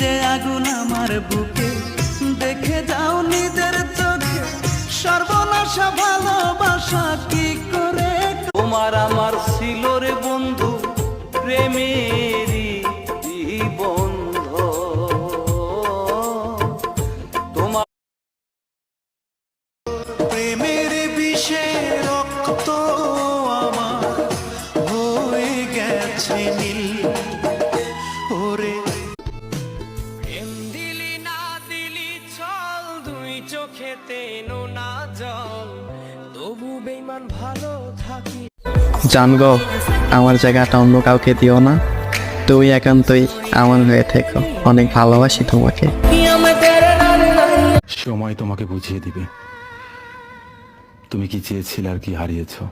যে আগুন আমার বুকে, দেখে যাও নিজের চোখে সর্বনাশা ভালোবাসা কি করে। তোমার আমার ছিল রে বন্ধু প্রেমেরই বন্ধ, তোমার প্রেমের বিষে রক্ত আমার হয়ে গেছে নীল। ওরে প্রেম দিলি না দিলি চল, দুই চোখেতে নোনা জল, তবু বেঈমান ভালো থাকি। জানগো, আমার জায়গাটা অন্য কাউকে দিও না, তুই একান্তই আমার হয়ে থেকো। অনেক ভালোবাসি তোমাকে। সময় তোমাকে বুঝিয়ে দিবে তুমি কি চেয়েছিলে আর কি হারিয়েছো।